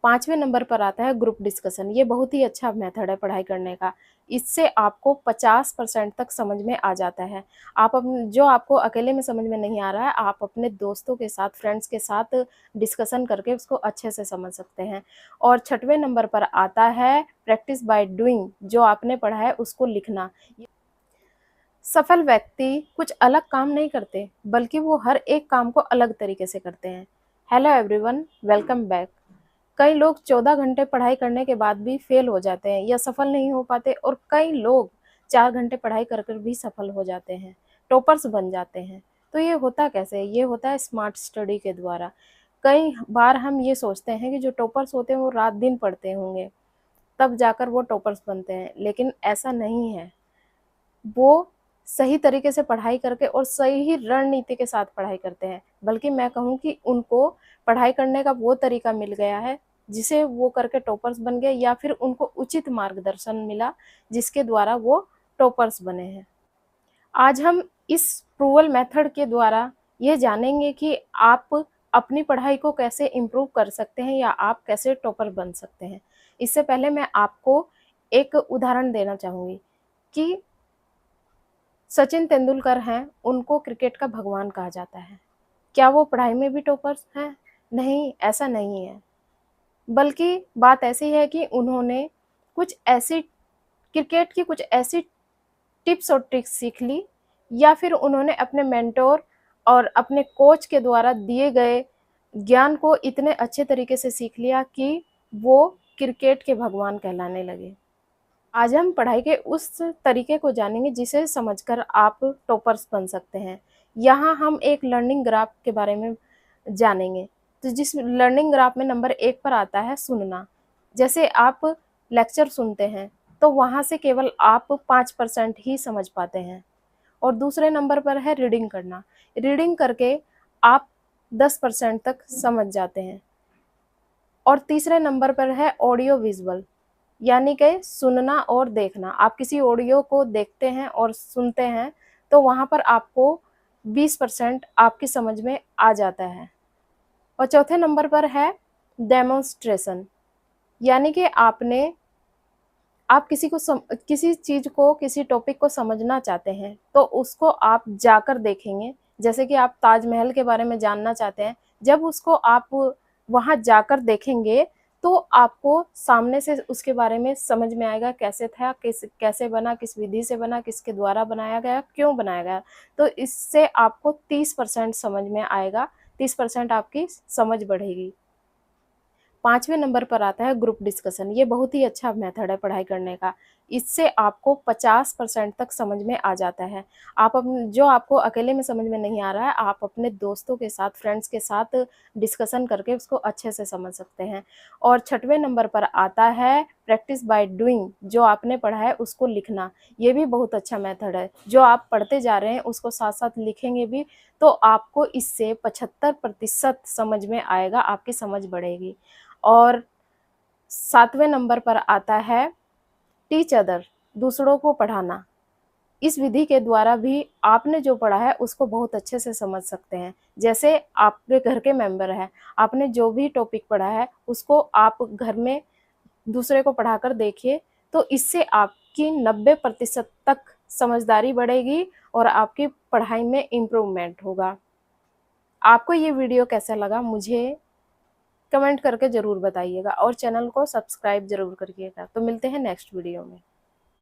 5वें नंबर पर आता है ग्रुप डिस्कशन। ये बहुत ही अच्छा मेथड है पढ़ाई करने का। इससे आपको 50% तक समझ में आ जाता है। आप जो आपको अकेले में समझ में नहीं आ रहा है, आप अपने दोस्तों के साथ, फ्रेंड्स के साथ डिस्कशन करके उसको अच्छे से समझ सकते हैं। और 6वें नंबर पर आता है प्रैक्टिस बाय डूइंग। जो आपने पढ़ा है उसको लिखना। सफल व्यक्ति कुछ अलग काम नहीं करते, बल्कि वो हर एक काम को अलग तरीके से करते हैं। Hello everyone, welcome back. कई लोग 14 घंटे पढ़ाई करने के बाद भी फेल हो जाते हैं या सफल नहीं हो पाते, और कई लोग 4 घंटे पढ़ाई कर कर भी सफल हो जाते हैं, टॉपर्स बन जाते हैं। तो ये होता कैसे है? ये होता है स्मार्ट स्टडी के द्वारा। कई बार हम ये सोचते हैं कि जो टॉपर्स होते हैं वो रात दिन पढ़ते होंगे, तब जाकर वो टॉपर्स बनते हैं, लेकिन ऐसा नहीं है। वो सही तरीके से पढ़ाई करके और सही ही रणनीति के साथ पढ़ाई करते हैं। बल्कि मैं कहूँ कि उनको पढ़ाई करने का वो तरीका मिल गया है जिसे वो करके टॉपर्स बन गए, या फिर उनको उचित मार्गदर्शन मिला जिसके द्वारा वो टॉपर्स बने हैं। आज हम इस प्रूवल मेथड के द्वारा ये जानेंगे कि आप अपनी पढ़ाई को कैसे इम्प्रूव कर सकते हैं या आप कैसे टॉपर बन सकते हैं। इससे पहले मैं आपको एक उदाहरण देना चाहूँगी कि सचिन तेंदुलकर हैं, उनको क्रिकेट का भगवान कहा जाता है। क्या वो पढ़ाई में भी टॉपर्स हैं? नहीं, ऐसा नहीं है। बल्कि बात ऐसी है कि उन्होंने कुछ ऐसी क्रिकेट की कुछ ऐसी टिप्स और ट्रिक्स सीख ली, या फिर उन्होंने अपने मेंटोर और अपने कोच के द्वारा दिए गए ज्ञान को इतने अच्छे तरीके से सीख लिया कि वो क्रिकेट के भगवान कहलाने लगे। आज हम पढ़ाई के उस तरीके को जानेंगे जिसे समझकर आप टॉपर्स बन सकते हैं। यहाँ हम एक लर्निंग ग्राफ के बारे में जानेंगे। तो जिस लर्निंग ग्राफ में नंबर 1 पर आता है सुनना। जैसे आप लेक्चर सुनते हैं तो वहाँ से केवल आप 5% ही समझ पाते हैं। और दूसरे नंबर पर है रीडिंग करना। रीडिंग करके आप 10% तक समझ जाते हैं। और तीसरे नंबर पर है ऑडियो विजुअल, यानी कि सुनना और देखना। आप किसी ऑडियो को देखते हैं और सुनते हैं तो वहाँ पर आपको 20% आपकी समझ में आ जाता है। और चौथे नंबर पर है डेमोन्स्ट्रेशन, यानी कि आप किसी चीज़ को, किसी टॉपिक को समझना चाहते हैं तो उसको आप जाकर देखेंगे। जैसे कि आप ताजमहल के बारे में जानना चाहते हैं, जब उसको आप वहाँ जाकर देखेंगे तो आपको सामने से उसके बारे में समझ में आएगा, कैसे था, कैसे बना, किस विधि से बना, किसके द्वारा बनाया गया, क्यों बनाया गया। तो इससे आपको 30% समझ में आएगा, 30% आपकी समझ बढ़ेगी। 5वें नंबर पर आता है ग्रुप डिस्कशन। ये बहुत ही अच्छा मेथड है पढ़ाई करने का। इससे आपको 50% तक समझ में आ जाता है। जो आपको अकेले में समझ में नहीं आ रहा है, आप अपने दोस्तों के साथ, फ्रेंड्स के साथ डिस्कशन करके उसको अच्छे से समझ सकते हैं। और 6वें नंबर पर आता है प्रैक्टिस बाय डूइंग। जो आपने पढ़ा है उसको लिखना। ये भी बहुत अच्छा मेथड है। जो आप पढ़ते जा रहे हैं उसको साथ साथ लिखेंगे भी तो आपको इससे 75% समझ में आएगा, आपकी समझ बढ़ेगी। और 7वें नंबर पर आता है टीच अदर, दूसरों को पढ़ाना। इस विधि के द्वारा भी आपने जो पढ़ा है उसको बहुत अच्छे से समझ सकते हैं। जैसे आपके घर के मेंबर हैं, आपने जो भी टॉपिक पढ़ा है उसको आप घर में दूसरे को पढ़ाकर देखिए, तो इससे आपकी 90% तक समझदारी बढ़ेगी और आपकी पढ़ाई में इम्प्रूवमेंट होगा। आपको ये वीडियो कैसा लगा मुझे कमेंट करके ज़रूर बताइएगा, और चैनल को सब्सक्राइब ज़रूर करिएगा। तो मिलते हैं नेक्स्ट वीडियो में।